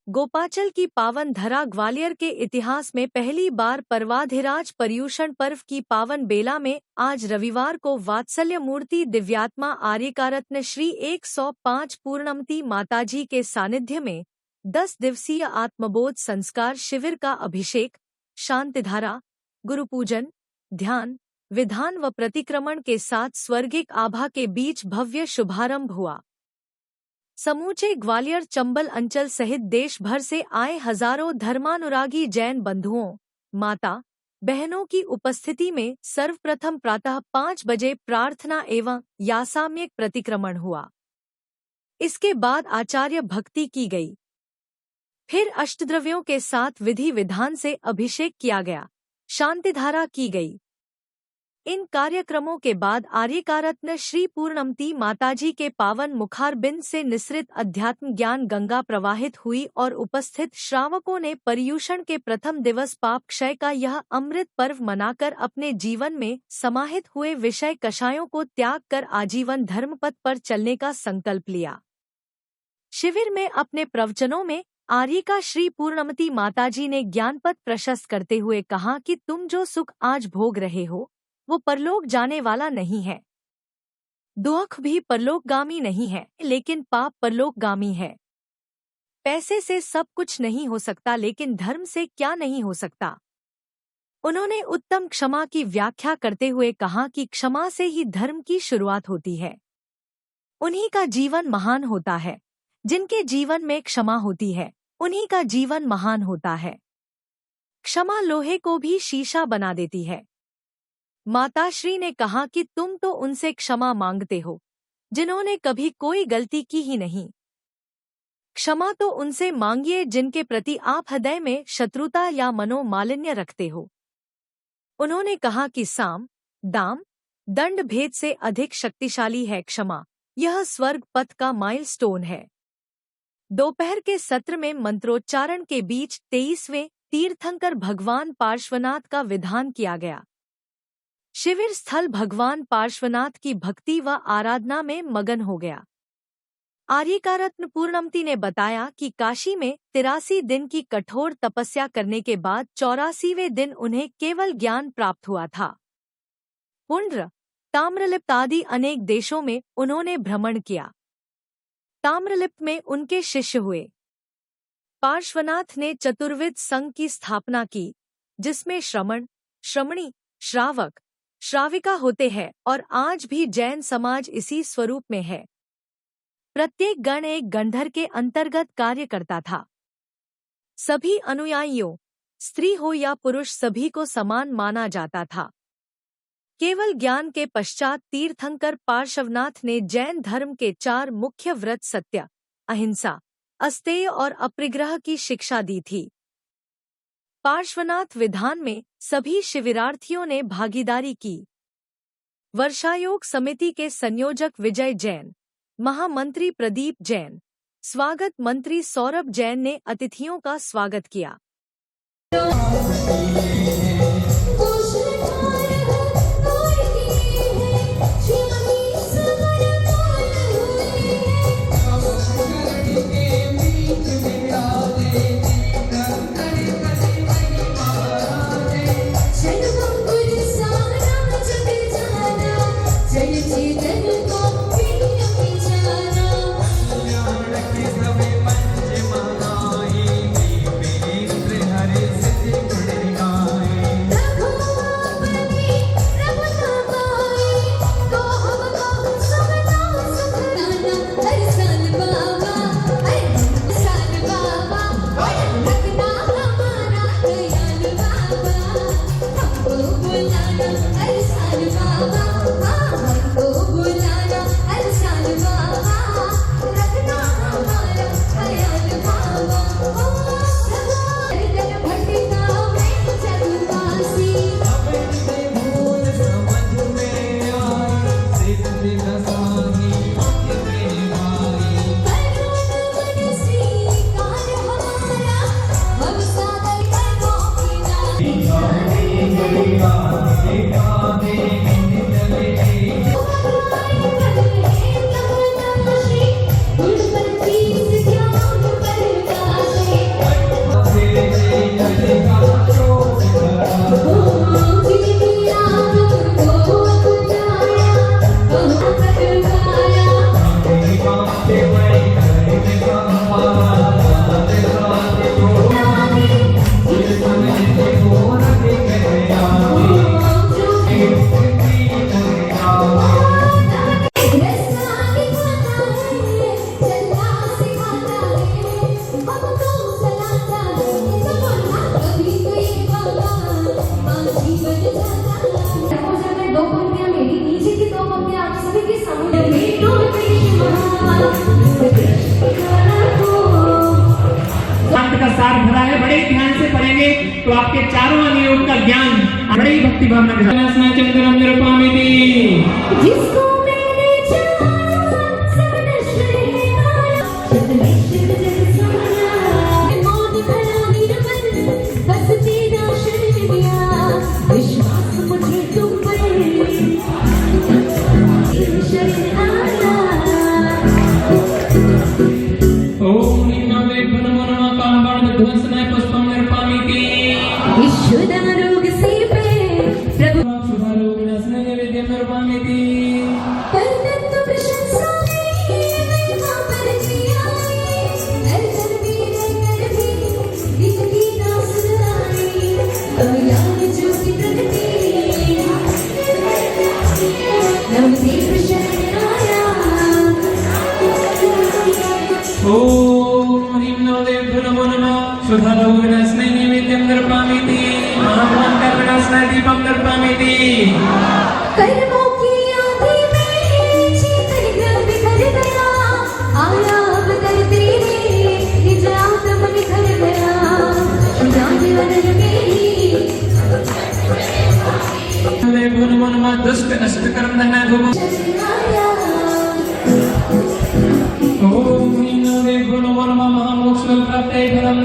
गोपाचल की पावन धरा ग्वालियर के इतिहास में पहली बार पर्वाधिराज पर्यूषण पर्व की पावन बेला में आज रविवार को वात्सल्य मूर्ति दिव्यात्मा आर्यकारत्न श्री 105 पूर्णमती माताजी के सानिध्य में 10 दिवसीय आत्मबोध संस्कार शिविर का अभिषेक, शांतिधारा, गुरुपूजन, ध्यान, विधान व प्रतिक्रमण के साथ स्वर्गिक आभा के बीच भव्य शुभारंभ हुआ। समूचे ग्वालियर चंबल अंचल सहित देश भर से आए हजारों धर्मानुरागी जैन बंधुओं, माता, बहनों की उपस्थिति में सर्वप्रथम प्रातः 5 बजे प्रार्थना एवं यासाम्यक प्रतिक्रमण हुआ। इसके बाद आचार्य भक्ति की गई। फिर अष्टद्रव्यों के साथ विधि विधान से अभिषेक किया गया, शांतिधारा की गई। इन कार्यक्रमों के बाद आर्यकारत्न श्री पूर्णमती माताजी के पावन मुखारबिंद से निसृत अध्यात्म ज्ञान गंगा प्रवाहित हुई और उपस्थित श्रावकों ने पर्यूषण के प्रथम दिवस पाप क्षय का यह अमृत पर्व मनाकर अपने जीवन में समाहित हुए विषय कषायों को त्याग कर आजीवन धर्मपथ पर चलने का संकल्प लिया। शिविर में अपने प्रवचनों में आर्यिका श्री पूर्णमती माताजी ने ज्ञानपथ प्रशस्त करते हुए कहा कि तुम जो सुख आज भोग रहे हो वो परलोक जाने वाला नहीं है। दुख भी परलोकगामी नहीं है, लेकिन पाप परलोकगामी है। पैसे से सब कुछ नहीं हो सकता, लेकिन धर्म से क्या नहीं हो सकता। उन्होंने उत्तम क्षमा की व्याख्या करते हुए कहा कि क्षमा से ही धर्म की शुरुआत होती है। उन्हीं का जीवन महान होता है। जिनके जीवन में क्षमा होती है, उन्हीं का जीवन महान होता है। क्षमा लोहे को भी शीशा बना देती है। माताश्री ने कहा कि तुम तो उनसे क्षमा मांगते हो जिन्होंने कभी कोई गलती की ही नहीं। क्षमा तो उनसे मांगिए जिनके प्रति आप हृदय में शत्रुता या मनोमालिन्य रखते हो। उन्होंने कहा कि साम, दाम, दंड भेद से अधिक शक्तिशाली है क्षमा। यह स्वर्ग पथ का माइलस्टोन है। दोपहर के सत्र में मंत्रोच्चारण के बीच 23वें तीर्थंकर भगवान पार्श्वनाथ का विधान किया गया। शिविर स्थल भगवान पार्श्वनाथ की भक्ति व आराधना में मगन हो गया। आर्यकारत्न पूर्णमती ने बताया कि काशी में 83 दिन की कठोर तपस्या करने के बाद 84वें दिन उन्हें केवल ज्ञान प्राप्त हुआ था। पुंड्र, ताम्रलिप्त आदि अनेक देशों में उन्होंने भ्रमण किया। ताम्रलिप्त में उनके शिष्य हुए। पार्श्वनाथ ने चतुर्विध संघ की स्थापना की, जिसमें श्रमण, श्रमणी, श्रावक, श्राविका होते हैं और आज भी जैन समाज इसी स्वरूप में है। प्रत्येक गण एक गणधर के अंतर्गत कार्य करता था। सभी अनुयायियों, स्त्री हो या पुरुष, सभी को समान माना जाता था। केवल ज्ञान के पश्चात तीर्थंकर पार्श्वनाथ ने जैन धर्म के 4 मुख्य व्रत सत्य, अहिंसा, अस्तेय और अपरिग्रह की शिक्षा दी थी। पार्श्वनाथ विधान में सभी शिविरार्थियों ने भागीदारी की। वर्षायोग समिति के संयोजक विजय जैन, महामंत्री प्रदीप जैन, स्वागत मंत्री सौरभ जैन ने अतिथियों का स्वागत किया। तो आपके चारों अंगों का ज्ञान बड़ी भक्ति भावना के साथ चंद्रम निरुपामिति जिसको मैंने जाना सब नश्वर है माया शिव जग समाया मौत भला निर्मल बस तेरा शरण दिया विश्वास मुझे तुम पर तेरे शरण आया ओम नीनावे नमो नमः कामबाण ध्वंसनाय पुष्पम निरुपामिति विश्वदारोग से पे प्रभु सुधारो विनाशनाय नैवेद्यम निरुपामिति परतत्व प्रशंसा में महिमा पर दिया हर घर में जिसकी दास आई अवयान ज्योति प्रगति नवदेव शरण आया ओम ह्रीं नवदेभ्यो नमो नमः सुधारो विनाशनाय नैवेद्यम निरुपामिति महामंत्र विनाशनाय दीपम निरुपामिति कर्मों की आंधी में चेतन ग्रह बिखर गया आया अब कर तेरे निज आत्म निखर गया जान वदन मेरी नवदेभ्यो नमो नमः दुष्ट अष्ट कर्म दहनाय धूपम शरण आया ओम ह्रीं नवदेभ्यो नमो नमः महामोक्ष फल प्राप्तये फलम